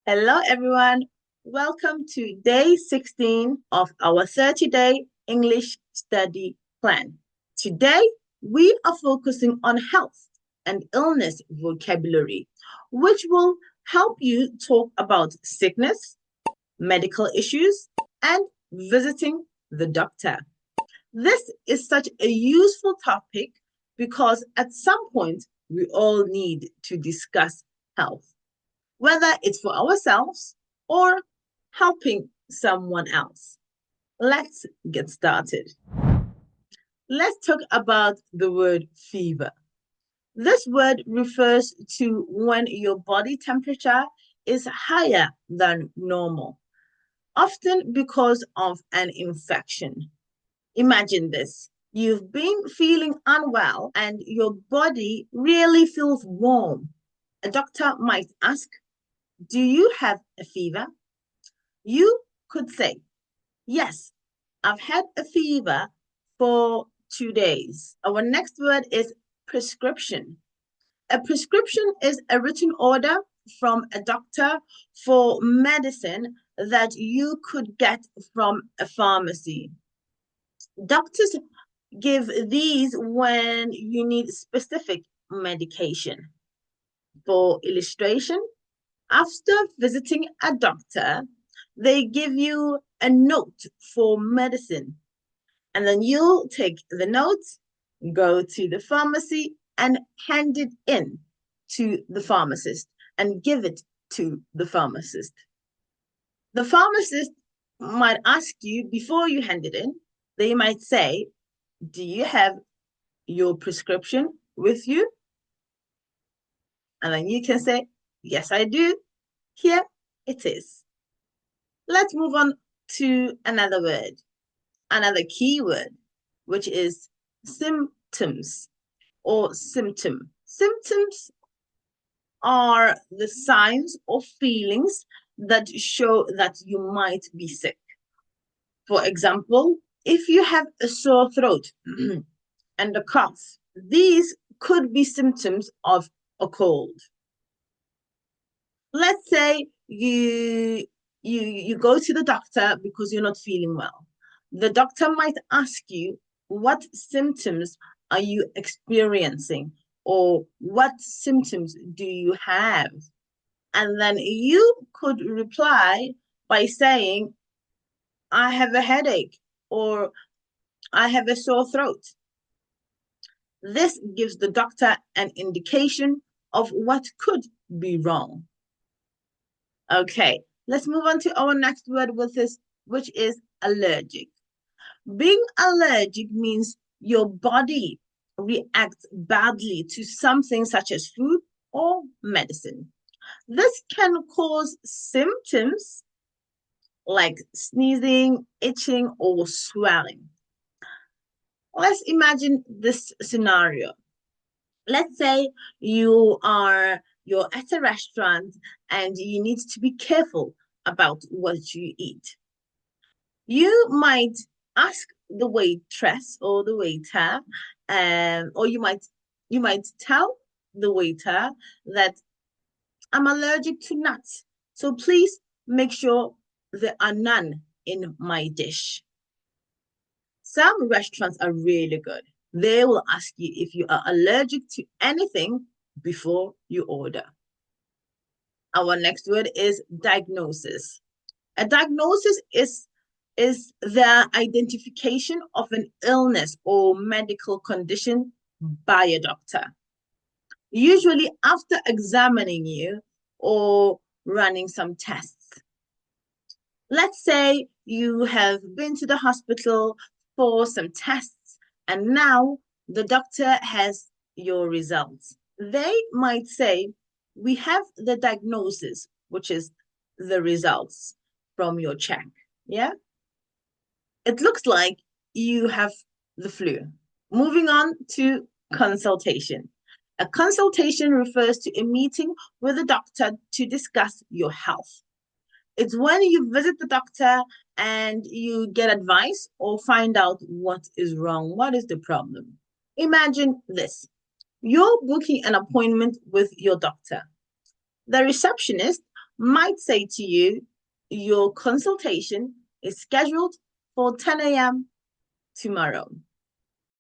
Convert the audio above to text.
Hello, everyone. Welcome to day 16 of our 30-day English study plan. Today, we are focusing on health and illness vocabulary, which will help you talk about sickness, medical issues, and visiting the doctor. This is such a useful topic because at some point, we all need to discuss health, whether it's for ourselves or helping someone else. Let's get started. Let's talk about the word fever. This word refers to when your body temperature is higher than normal, often because of an infection. Imagine this. You've been feeling unwell and your body really feels warm. A doctor might ask, do you have a fever? You could say, yes, I've had a fever for 2 days. Our next word is prescription. A prescription is a written order from a doctor for medicine that you could get from a pharmacy. Doctors give these when you need specific medication. For illustration, after visiting a doctor, they give you a note for medicine, and then you'll take the note, go to the pharmacy, and hand it in to the pharmacist and give it to the pharmacist. The pharmacist might ask you before you hand it in, they might say, do you have your prescription with you? And then you can say, yes, I do. Here it is. Let's move on to another key word, which is symptoms or symptom. Symptoms are the signs or feelings that show that you might be sick. For example, if you have a sore throat and a cough, these could be symptoms of a cold. Let's say you go to the doctor because you're not feeling well. The doctor might ask you, what symptoms are you experiencing, or what symptoms do you have? And then you could reply by saying, I have a headache, or I have a sore throat. This gives the doctor an indication of what could be wrong. Okay, let's move on to our next word with this, which is allergic. Being allergic means your body reacts badly to something such as food or medicine. This can cause symptoms like sneezing, itching, or swelling. Let's imagine this scenario. Let's say you're at a restaurant and you need to be careful about what you eat. You might ask the waitress or the waiter, or you might tell the waiter that I'm allergic to nuts. So please make sure there are none in my dish. Some restaurants are really good. They will ask you if you are allergic to anything before you order. Our next word is diagnosis. A diagnosis is the identification of an illness or medical condition by a doctor, usually after examining you or running some tests. Let's say you have been to the hospital for some tests and now the doctor has your results. They might say, we have the diagnosis, which is the results from your check. Yeah. It looks like you have the flu. Moving on to consultation. A consultation refers to a meeting with a doctor to discuss your health. It's when you visit the doctor and you get advice or find out what is wrong, what is the problem. Imagine this. You're booking an appointment with your doctor. The receptionist might say to you, your consultation is scheduled for 10 a.m. tomorrow.